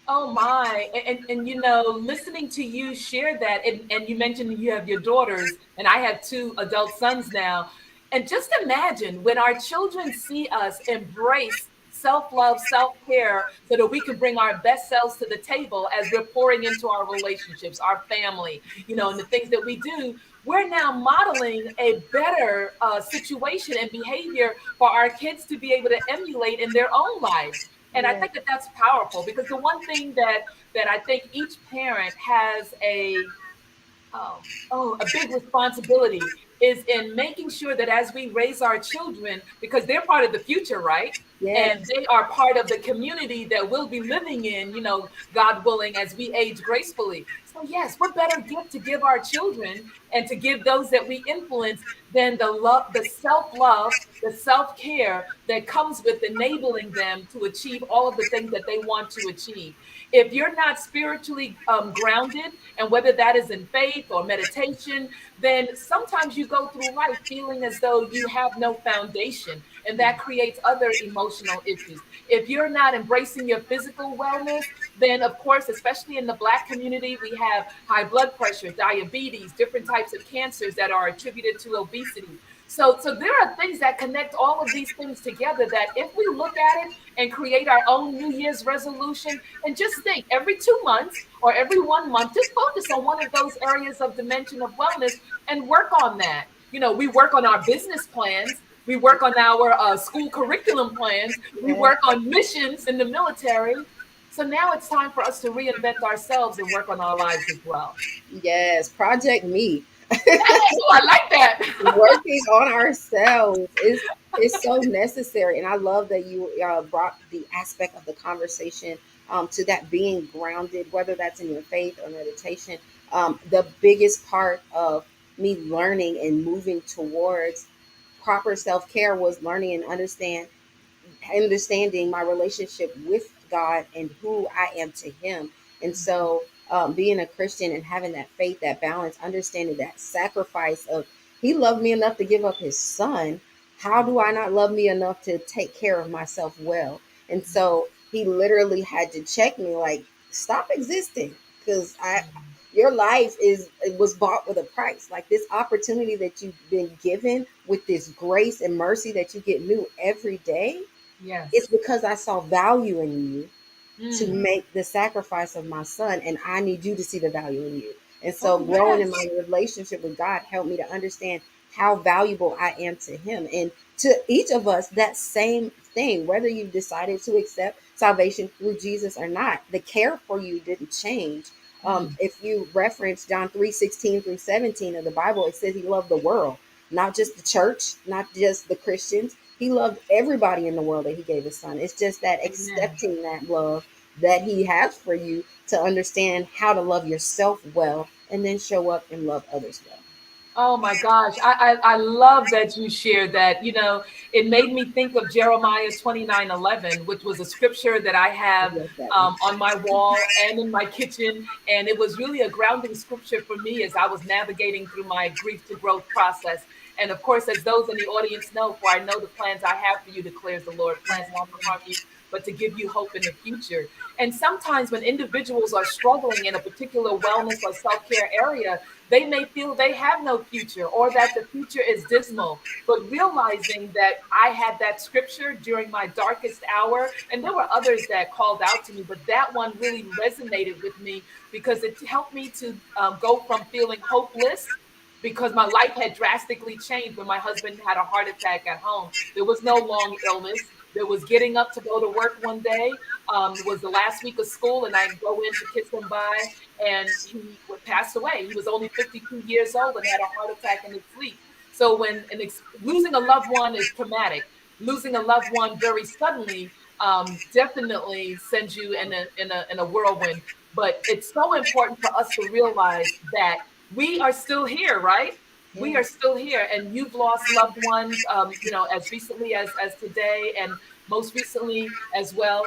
Oh my. And you know, listening to you share that, and you mentioned you have your daughters, and I have two adult sons now. And just imagine when our children see us embrace self-love, self-care, so that we can bring our best selves to the table as we're pouring into our relationships, our family, you know, and the things that we do. We're now modeling a better situation and behavior for our kids to be able to emulate in their own lives. And I Yeah. think that that's powerful, because the one thing that I think each parent has a big responsibility is in making sure that as we raise our children, because they're part of the future, right? And Yes. they are part of the community that we'll be living in, you know, God willing, as we age gracefully. So, yes, what better gift to give our children and to give those that we influence than the love, the self love, the self care that comes with enabling them to achieve all of the things that they want to achieve. If you're not spiritually grounded, and whether that is in faith or meditation, then sometimes you go through life feeling as though you have no foundation, and that creates other emotional issues. If you're not embracing your physical wellness, then of course, especially in the Black community, we have high blood pressure, diabetes, different types of cancers that are attributed to obesity. So there are things that connect all of these things together, that if we look at it and create our own New Year's resolution, and just think every 2 months or every 1 month, just focus on one of those areas of dimension of wellness and work on that. You know, we work on our business plans, we work on our school curriculum plans, we Yeah. work on missions in the military. So now it's time for us to reinvent ourselves and work on our lives as well. Yes. Project Me. Oh, I like that. Working on ourselves is so necessary. And I love that you brought the aspect of the conversation to that being grounded, whether that's in your faith or meditation. The biggest part of me learning and moving towards proper self-care was learning and understanding my relationship with God and who I am to Him. And so, being a Christian and having that faith, that balance, understanding that sacrifice of He loved me enough to give up His Son. How do I not love me enough to take care of myself well? And so, He literally had to check me, like, stop existing, because your life is it was bought with a price. Like this opportunity that you've been given with this grace and mercy that you get new every day, it's Yes. because I saw value in you to Mm. make the sacrifice of my son, and I need you to see the value in you. And so, Oh, growing in yes. my relationship with God helped me to understand how valuable I am to Him. And to each of us, that same thing, whether you've decided to accept salvation through Jesus or not, the care for you didn't change. Mm. If you reference John 3:16 through 17 of the Bible, it says He loved the world, not just the church, not just the Christians. He loved everybody in the world that He gave His Son. It's just that Amen. accepting that love that He has for you to understand how to love yourself well and then show up and love others well. Oh my gosh. I love that you shared that. You know, it made me think of Jeremiah 29:11, which was a scripture that I I have love that one. on my wall and in my kitchen. And it was really a grounding scripture for me as I was navigating through my grief to growth process. And of course, as those in the audience know, for I know the plans I have for you, declares the Lord, plans not to harm you, but to give you hope in the future. And sometimes when individuals are struggling in a particular wellness or self care area, they may feel they have no future or that the future is dismal. But realizing that I had that scripture during my darkest hour, and there were others that called out to me, but that one really resonated with me because it helped me to go from feeling hopeless, because my life had drastically changed when my husband had a heart attack at home. There was no long illness. There was getting up to go to work one day. It was the last week of school, and I go in to kiss him bye, and he would pass away. He was only 52 years old and had a heart attack in his sleep. So when losing a loved one is traumatic, losing a loved one very suddenly definitely sends you in a whirlwind. But it's so important for us to realize that we are still here, right? We are Yes. still here, and you've lost loved ones, you know, as recently as today, and most recently as well.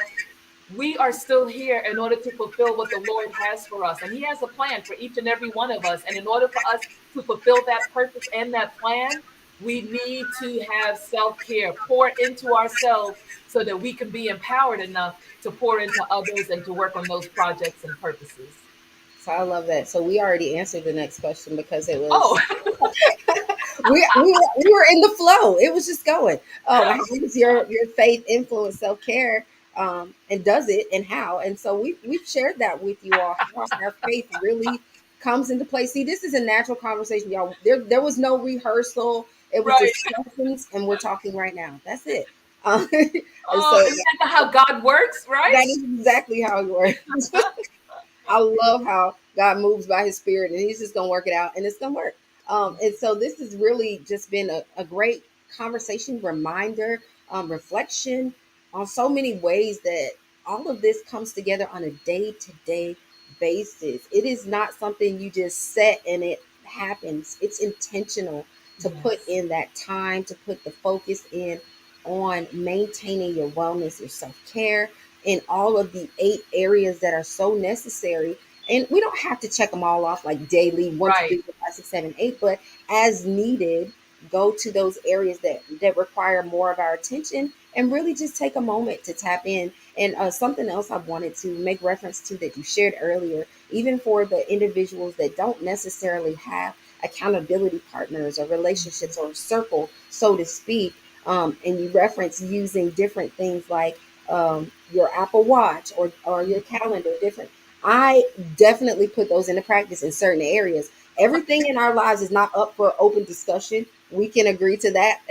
we are still here in order to fulfill what the Lord has for us. And He has a plan for each and every one of us. And in order for us to fulfill that purpose and that plan, we need to have self care, pour into ourselves so that we can be empowered enough to pour into others and to work on those projects and purposes. So I love that. So we already answered the next question because it Oh, was we were in the flow. It was just going. How does your faith influence self care? And does it, and how? And so we've shared that with you all. How our faith really comes into play. See, this is a natural conversation, y'all. There was no rehearsal. It was right. just questions, and we're talking right now. That's it. And Oh, so isn't that how God works, right? that is exactly how it works. I love how God moves by his spirit and he's just going to work it out and it's going to work. And so this has really just been a great conversation, reminder, reflection on so many ways that all of this comes together on a day to day basis. It is not something you just set and it happens. It's intentional to put Yes. in that time, to put the focus in on maintaining your wellness, your self care, in all of the 8 areas that are so necessary. And we don't have to check them all off like daily, one, two, Right. three, four, five, six, seven, eight, but as needed, go to those areas that require more of our attention and really just take a moment to tap in. And something else I wanted to make reference to that you shared earlier, even for the individuals that don't necessarily have accountability partners or relationships or a circle, so to speak. And you reference using different things like your Apple Watch or your calendar, different. I definitely put those into practice in certain areas. Everything in our lives is not up for open discussion. We can agree to that.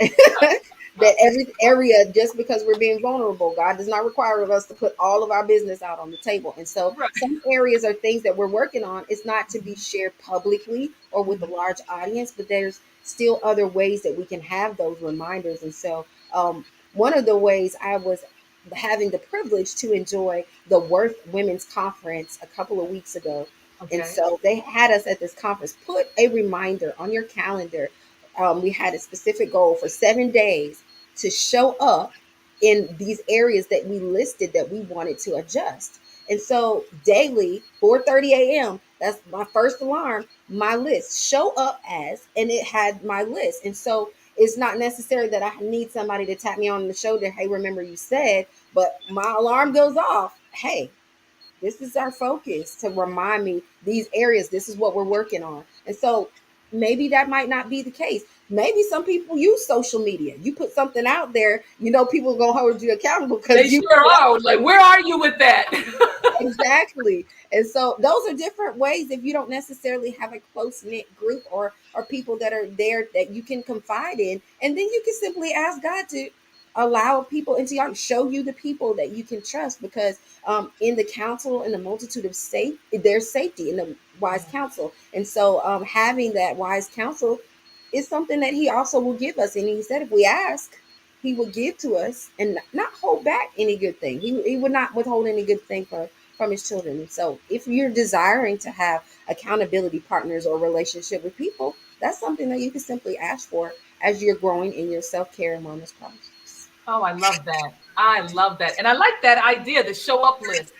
That every area, just because we're being vulnerable, God does not require of us to put all of our business out on the table. And so Right. some areas are things that we're working on. It's not to be shared publicly or with a large audience, but there's still other ways that we can have those reminders. And so one of the ways I was having the privilege to enjoy the Worth Women's Conference a couple of weeks ago. And Okay. so they had us at this conference. Put a reminder on your calendar. We had a specific goal for 7 days to show up in these areas that we listed that we wanted to adjust. And so daily, 4:30 a.m., that's my first alarm, my list, show up as, and it had my list. And so it's not necessary that I need somebody to tap me on the shoulder, hey, remember you said, but my alarm goes off. Hey, this is our focus to remind me these areas, this is what we're working on. And so maybe that might not be the case. Maybe some people use social media. You put something out there, people are going to hold you accountable They because you sure put it out. are. Like, where are you with that? Exactly. And so those are different ways if you don't necessarily have a close knit group or people that are there that you can confide in. And then you can simply ask God to allow people into your, show you the people that you can trust, because in the council, in the multitude of safe, there's safety in the wise Yeah. counsel. And so having that wise counsel is something that he also will give us. And he said if we ask, he will give to us and not hold back any good thing. He would not withhold any good thing from his children. And so if you're desiring to have accountability partners or relationship with people, that's something that you can simply ask for as you're growing in your self-care and wellness process. Oh, I love that. I love that. And I like that idea, the show up list.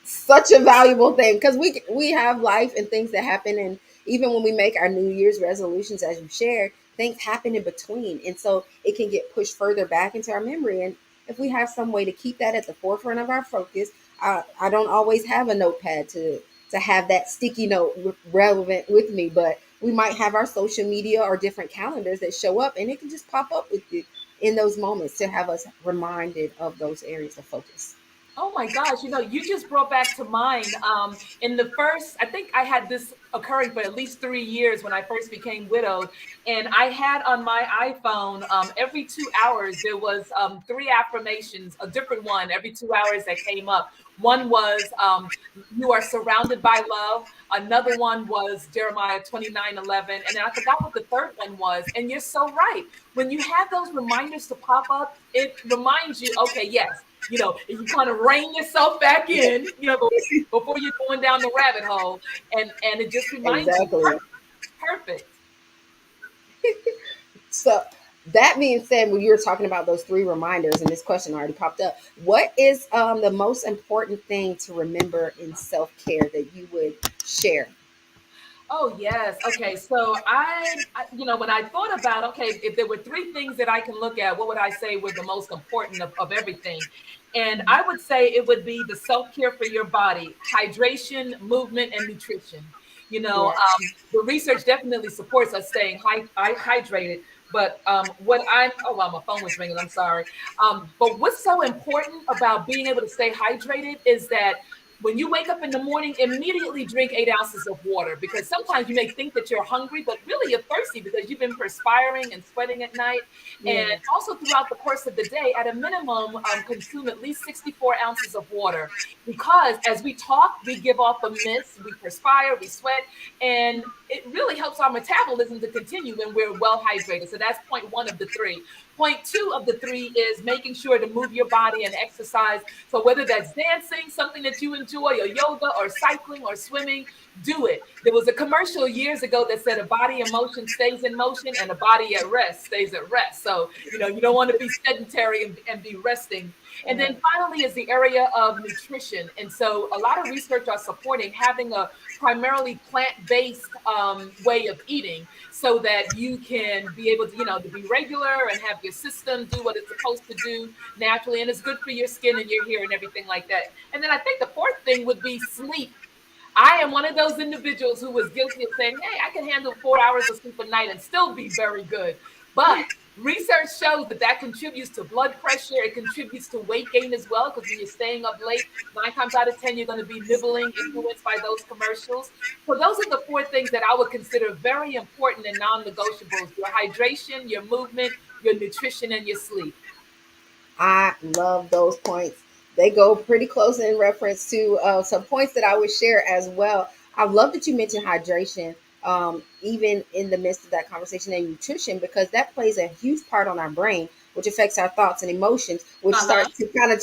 Such a valuable thing because we have life and things that happen, and even when we make our New Year's resolutions, as you shared, things happen in between, and so it can get pushed further back into our memory. And if we have some way to keep that at the forefront of our focus, I don't always have a notepad to have that sticky note relevant with me, but we might have our social media or different calendars that show up, and it can just pop up with you in those moments to have us reminded of those areas of focus. Oh my gosh, you just brought back to mind in the first, I think I had this occurring for at least 3 years when I first became widowed. And I had on my iPhone, every 2 hours, there was three affirmations, a different one every 2 hours that came up. One was, you are surrounded by love. Another one was Jeremiah 29:11. And then I forgot what the third one was. And you're so right. When you have those reminders to pop up, it reminds you, okay, yes, you kind of rein yourself back in, before you're going down the rabbit hole, and it just reminds you. Exactly. Perfect. So That being said, when you were talking about those three reminders, and this question already popped up, what is the most important thing to remember in self care that you would share? Oh yes. Okay. So when I thought about, okay, if there were three things that I can look at, what would I say were the most important of everything? And I would say it would be the self care for your body, hydration, movement, and nutrition. Yeah. The research definitely supports us staying hydrated. But oh, well, my phone was ringing. I'm sorry. But what's so important about being able to stay hydrated is that when you wake up in the morning, immediately drink 8 ounces of water, because sometimes you may think that you're hungry, but really you're thirsty because you've been perspiring and sweating at night. And Yeah. also throughout the course of the day, at a minimum, consume at least 64 ounces of water. Because as we talk, we give off a mist, we perspire, we sweat, and it really helps our metabolism to continue when we're well hydrated. So that's point one of the three. Point two of the three is making sure to move your body and exercise. So whether that's dancing, something that you enjoy, or yoga, or cycling, or swimming, do it. There was a commercial years ago that said a body in motion stays in motion and a body at rest stays at rest. So, you don't want to be sedentary and be resting. And then finally is the area of nutrition. And so a lot of research are supporting having a primarily plant-based way of eating, so that you can be able to, to be regular and have your system do what it's supposed to do naturally. And it's good for your skin and your hair and everything like that. And then I think the fourth thing would be sleep. I am one of those individuals who was guilty of saying, hey, I can handle 4 hours of sleep a night and still be very good. But research shows that that contributes to blood pressure. It contributes to weight gain as well, because when you're staying up late, 9 times out of 10, you're going to be nibbling, influenced by those commercials. So those are the four things that I would consider very important and non-negotiables: your hydration, your movement, your nutrition, and your sleep. I love those points. They go pretty close in reference to some points that I would share as well. I love that you mentioned hydration, even in the midst of that conversation, and nutrition, because that plays a huge part on our brain, which affects our thoughts and emotions, which Uh-huh. starts to kind of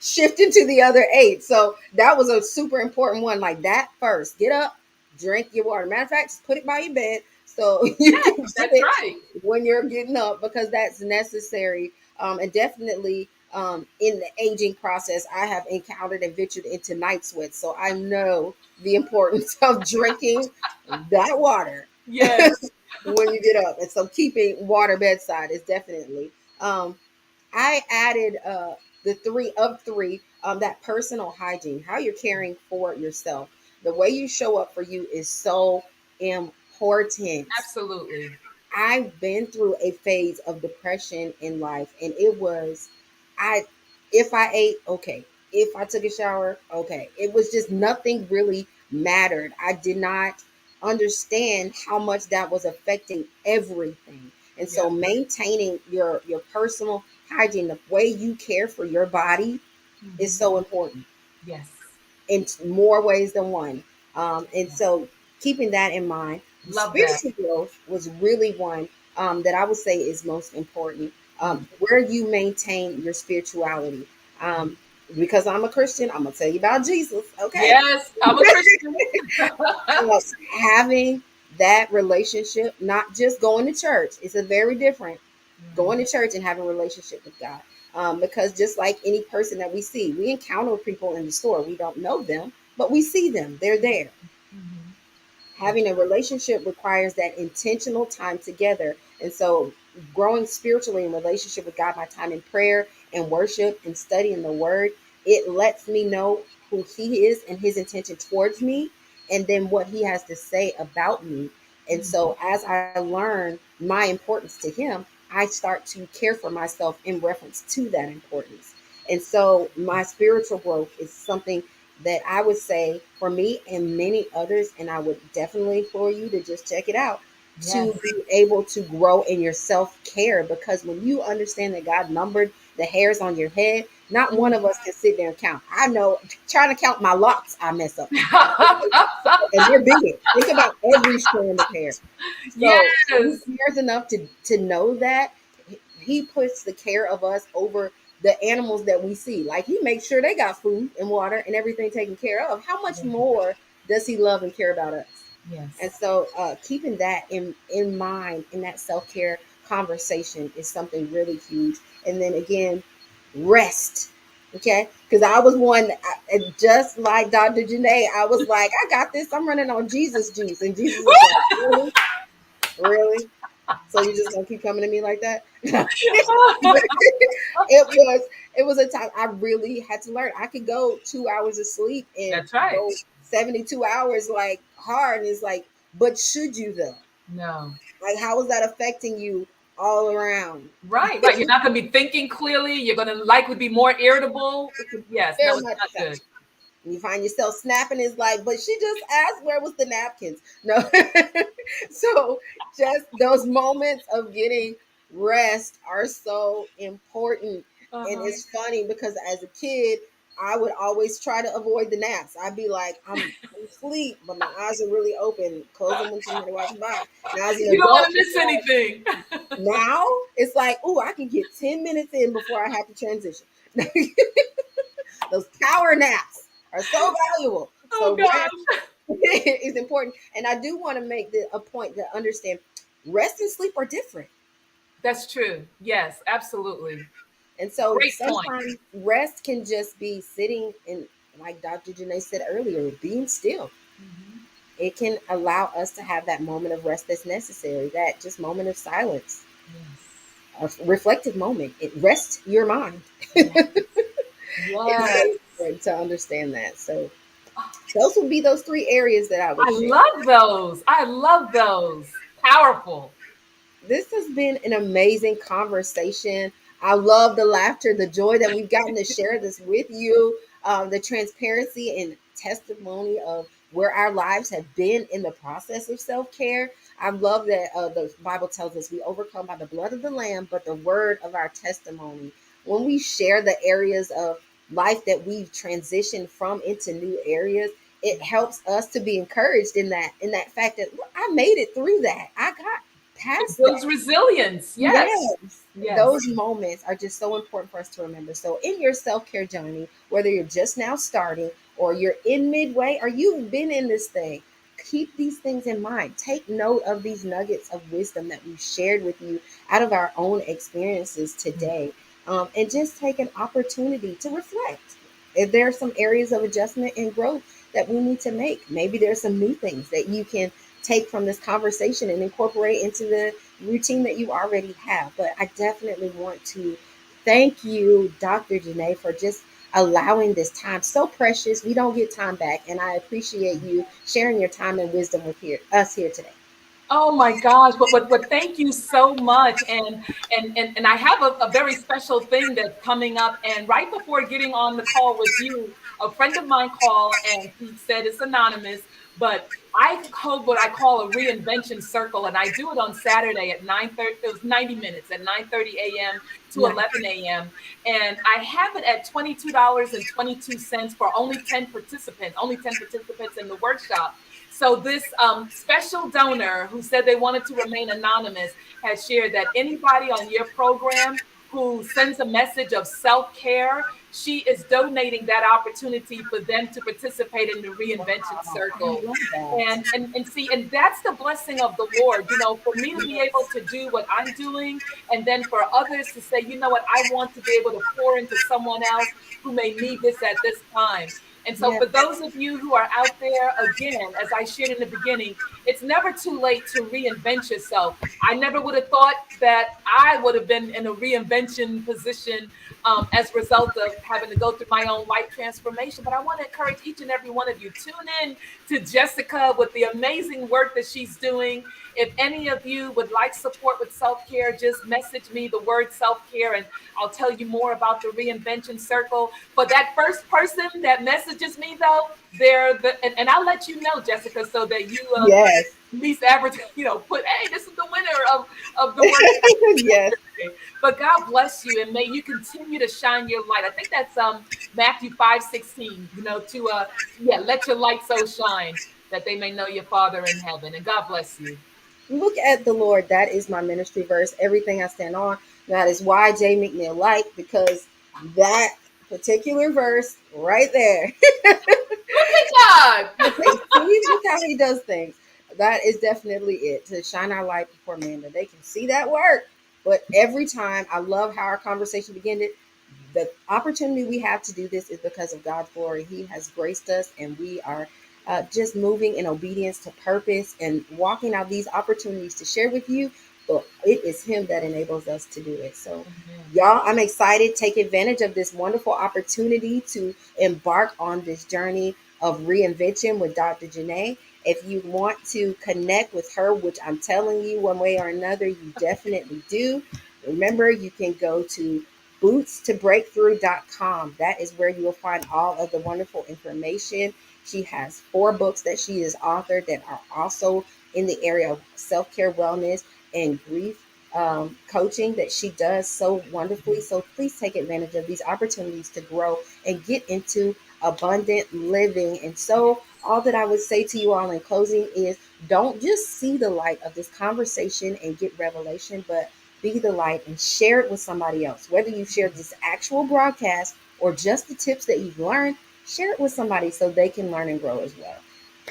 shift into the other eight. So that was a super important one. Like that first, get up, drink your water. Matter of fact, just put it by your bed so you Yes, can do that's it right. when you're getting up, because that's necessary. And definitely in the aging process, I have encountered and ventured into night sweats. So I know the importance of drinking that water Yes. when you get up. And so keeping water bedside is definitely. Um, I added the three of three, that personal hygiene, how you're caring for yourself. The way you show up for you is so important. Absolutely. I've been through a phase of depression in life, and it was, I, if I ate, okay. If I took a shower, okay. It was just nothing really mattered. I did not understand how much that was affecting everything. And Yeah. so maintaining your personal hygiene, the way you care for your body, is Mhm. so important Yes. in more ways than one. And so keeping that in mind, the Love that. spiritual growth was really one that I would say is most important. Mhm. Where you maintain your spirituality. Mhm. Um, because I'm a Christian, I'm gonna tell you about Jesus. Okay. Yes, I'm a Christian. uh, Having that relationship, not just going to church, it's a very different going to Right. church and having a relationship with God. Because just like any person that we see, we encounter people in the store. We don't know them, but we see them. They're there. Mhm. That's Having a relationship requires that intentional time together. And so, growing spiritually in relationship with God, my time in prayer and worship and studying the word, it lets me know who He is and His intention towards me, and then what He has to say about me. And mhm. so, as I learn my importance to Him, I start to care for myself in reference to that importance. And so, my spiritual growth is something that I would say for me and many others, and I would definitely implore you to just check it out, to Yes. be able to grow in your self care. Because when you understand that God numbered the hairs on your head, not one Mhm. of us can sit there and count. I know trying to count my locks, I mess up, and they're big. Think about every strand of hair. So He Yes. cares enough to know that He puts the care of us over the animals that we see. Like He makes sure they got food and water and everything taken care of. How much more does He love and care about us? And Yes. so, keeping that in mind in that self care conversation is something really huge. And then again, rest. Okay, because I was one, just like Dr. Janae, I was like, I got this. I'm running on Jesus juice, and Jesus was like, really, really. So you just gonna keep coming to me like that? it was a time I really had to learn. I could go 2 hours of sleep and That's right. go 72 hours like hard, and it's like, but should you though? No. Like, how is that affecting you all around? Right, right. You're not going to be thinking clearly. You're going to likely be more irritable. Yes, no, Very it's much not so. good. And you find yourself snapping. It's like, but she just asked where was the napkins. No. So just those moments of getting rest are so important. And Uh-huh. it's funny because as a kid, I would always try to avoid the naps. I'd be like, I'm asleep, but my eyes are really open. Close them when somebody walks by. Now as an You don't want adult, to miss anything. now it's like, oh, I can get 10 minutes in before I have to transition. Those power naps are so valuable. Oh So rest gosh. is important. And I do want to make a point to understand rest and sleep are different. That's true. Yes, absolutely. And so Great point. sometimes rest can just be sitting and, like Dr. Janae said earlier, being still. Mhm. It can allow us to have that moment of rest that's necessary, that just moment of silence, Yes. a reflective moment. It rests your mind. Yes. It's Yes. so important to understand that. So those would be those three areas that I would I share. love those. I love those. Powerful. This has been an amazing conversation. I love the laughter, the joy that we've gotten to share this with you, the transparency and testimony of where our lives have been in the process of self care. I love that the Bible tells us we overcome by the blood of the Lamb, but the word of our testimony. When we share the areas of life that we've transitioned from into new areas, it helps us to be encouraged in that fact that, look, I made it through that. I got It past that. builds resilience. Yes. Yes. Yes. Those moments are just so important for us to remember. So, in your self care journey, whether you're just now starting or you're in midway or you've been in this thing, keep these things in mind. Take note of these nuggets of wisdom that we've shared with you out of our own experiences today. And just take an opportunity to reflect. If there are some areas of adjustment and growth that we need to make, maybe there's some new things that you can take from this conversation and incorporate into the routine that you already have. But I definitely want to thank you, Dr. Janae, for just allowing this time. So precious. We don't get time back. And I appreciate you sharing your time and wisdom with us here today. Oh my gosh, but thank you so much. And I have a very special thing that's coming up. And right before getting on the call with you, a friend of mine called and he said it's anonymous, but I hold what I call a reinvention circle, and I do it on Saturday at 9:30. It was 90 minutes at 9:30 a.m. to Nice. 11 a.m. And I have it at $22.22 for only 10 participants in the workshop. So this special donor who said they wanted to remain anonymous has shared that anybody on your program who sends a message of self-care, she is donating that opportunity for them to participate in the reinvention Wow. I circle. love that. And see, and that's the blessing of the Lord, you know, for me to be able to do what I'm doing, and then for others to say, you know what, I want to be able to pour into someone else who may need this at this time. And so, Yes. for those of you who are out there, again, as I shared in the beginning, it's never too late to reinvent yourself. I never would have thought that I would have been in a reinvention position as a result of having to go through my own life transformation. But I want to encourage each and every one of you, tune in to Jessica with the amazing work that she's doing. If any of you would like support with self care, just message me the word self care and I'll tell you more about the reinvention circle. But that first person that messages me, though, and I'll let you know, Jessica, so that you Yes. at least advertise, you know, put, hey, this is the winner of the work Yes. yesterday. But God bless you and may you continue to shine your light. I think that's Matthew 5:16, you know, to yeah, let your light so shine that they may know your Father in heaven. And God bless you. Look at the Lord. That is my ministry verse. Everything I stand on. That is why J. McNeil like, because that particular verse right there. Look at God. See, look how he does things. That is definitely it, to shine our light before men, that they can see that work But every time, I love how our conversation began. The opportunity we have to do this is because of God's glory. He has graced us, and we are just moving in obedience to purpose and walking out these opportunities to share with you. But it is Him that enables us to do it. So, Amen. y'all, I'm excited. Take advantage of this wonderful opportunity to embark on this journey of reinvention with Dr. Janae. If you want to connect with her, which I'm telling you one way or another, you definitely do. Remember, you can go to bootstobreakthrough.com. That is where you will find all of the wonderful information. She has 4 books that she has authored that are also in the area of self care, wellness, and grief coaching that she does so wonderfully. So please take advantage of these opportunities to grow and get into abundant living. And so, all that I would say to you all in closing is don't just see the light of this conversation and get revelation, but be the light and share it with somebody else. Whether you share this actual broadcast or just the tips that you've learned, share it with somebody so they can learn and grow as well.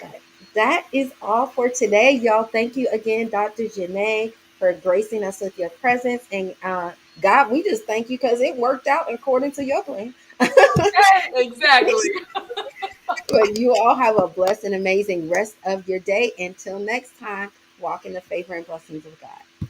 But that is all for today, y'all. Thank you again, Dr. Janae, for gracing us with your presence. And God, we just thank you because it worked out according to your plan. Okay, exactly. But you all have a blessed and amazing rest of your day. Until next time, walk in the favor and blessings of God.